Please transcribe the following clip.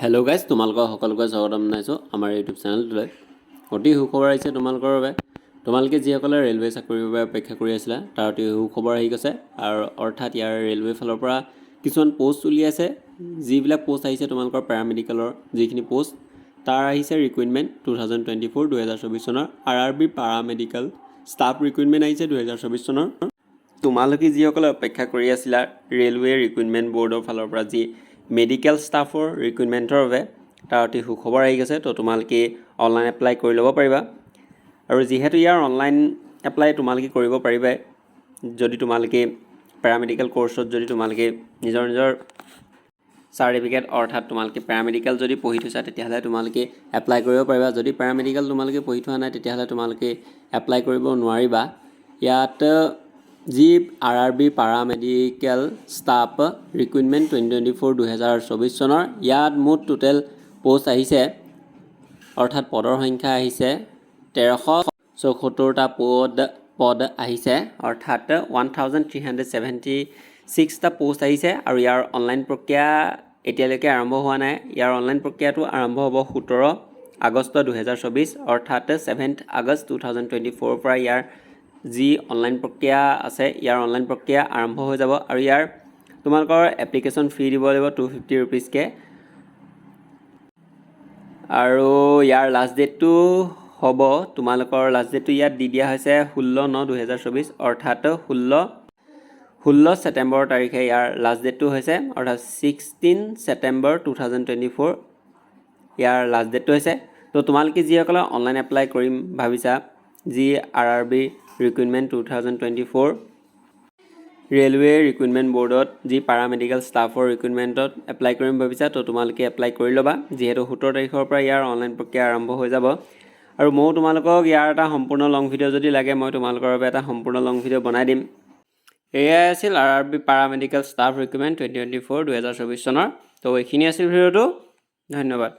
Hello' guys, তোমালোকৰ সকলোকে স্বাগতম জনাইছোঁ আমাৰ ইউটিউব চেনেলটোলৈ। অতি সুখবৰ আহিছে তোমালোকৰ বাবে। তোমালোকে যিসকলে ৰেলৱে চাকৰিৰ বাবে অপেক্ষা কৰি আছিলা তাৰ অতি সুখবৰ আহি গৈছে। আৰু অৰ্থাৎ ইয়াৰ ৰেলৱে ফালৰ পৰা কিছুমান পষ্ট উলিয়াইছে। যিবিলাক পষ্ট আহিছে তোমালোকৰ পেৰামেডিকেলৰ যিখিনি পষ্ট তাৰ আহিছে ৰিক্ৰুইটমেণ্ট 2024 2024 চনৰ RRB পাৰামেডিকেল ষ্টাফ ৰিক্ৰুইটমেণ্ট আহিছে 2024 চনৰ। তোমালোকে যিসকলে অপেক্ষা কৰি আছিলা ৰেলৱে ৰিক্ৰুইটমেণ্ট বৰ্ডৰ ফালৰ পৰা যি মেডিকেল ষ্টাফৰ ৰিক্ৰুইটমেণ্টৰ বাবে তাৰ অতি সুখবৰ আহি গৈছে। তো তোমালোকে অনলাইন এপ্লাই কৰি ল'ব পাৰিবা। আৰু যিহেতু ইয়াৰ অনলাইন এপ্লাই তোমালোকে কৰিব পাৰিবাই যদি তোমালোকে পেৰামেডিকেল কোৰ্চত যদি তোমালোকে নিজৰ চাৰ্টিফিকেট অৰ্থাৎ তোমালোকে পেৰামেডিকেল যদি পঢ়ি থৈছা তেতিয়াহ'লে তোমালোকে এপ্লাই কৰিব পাৰিবা। যদি পেৰামেডিকেল তোমালোকে পঢ়ি থোৱা নাই তেতিয়াহ'লে তোমালোকে এপ্লাই কৰিব নোৱাৰিবা। ইয়াত যি RRB পাৰামেডিকেল ষ্টাফ ৰিক্ৰুইটমেণ্ট 2024 2024 চনৰ ইয়াত মুঠ টোটেল পষ্ট আহিছে অৰ্থাৎ পদৰ সংখ্যা আহিছে 1374টা পদ আহিছে অৰ্থাৎ 1376টা পষ্ট আহিছে। আৰু ইয়াৰ অনলাইন প্ৰক্ৰিয়া এতিয়ালৈকে আৰম্ভ হোৱা নাই। ইয়াৰ অনলাইন প্ৰক্ৰিয়াটো আৰম্ভ হ'ব 17 আগষ্ট 2024 অৰ্থাৎ 7 আগষ্ট 2024 পৰা ইয়াৰ যি অনলাইন প্ৰক্ৰিয়া আছে ইয়াৰ অনলাইন প্ৰক্ৰিয়া আৰম্ভ হৈ যাব। আৰু ইয়াৰ তোমালোকৰ এপ্লিকেশ্যন ফি দিব লাগিব 250 ৰুপিজকৈ। আৰু ইয়াৰ লাষ্ট ডেটটো হ'ব তোমালোকৰ লাষ্ট ডেটটো ইয়াত দি দিয়া হৈছে 16/9/2024 অৰ্থাৎ 16 ছেপ্টেম্বৰ তাৰিখে ইয়াৰ লাষ্ট ডেটটো হৈছে অৰ্থাৎ 16 ছেপ্টেম্বৰ 2024 ইয়াৰ লাষ্ট ডেটটো হৈছে। তো তোমালোকে যিসকলে অনলাইন এপ্লাই কৰিম ভাবিছা যি RRB ৰিক্ৰুইটমেণ্ট 2024 ৰেলৱে ৰিক্ৰুইটমেণ্ট বৰ্ডত যি পাৰামেডিকেল ষ্টাফৰ ৰিক্ৰুইটমেণ্টত এপ্লাই কৰিম ভাবিছা তো তোমালোকে এপ্লাই কৰি ল'বা। যিহেতু 17 তাৰিখৰ পৰা ইয়াৰ অনলাইন প্ৰক্ৰিয়া আৰম্ভ হৈ যাব। আৰু ময়ো তোমালোকক ইয়াৰ এটা সম্পূৰ্ণ লং ভিডিঅ' যদি লাগে মই তোমালোকৰ বাবে এটা সম্পূৰ্ণ লং ভিডিঅ' বনাই দিম। এয়াই আছিল RRB পাৰামেডিকেল ষ্টাফ ৰিক্ৰুইটমেণ্ট 2024 2024 চনৰ। তো এইখিনি আছিল ভিডিঅ'টো। ধন্যবাদ।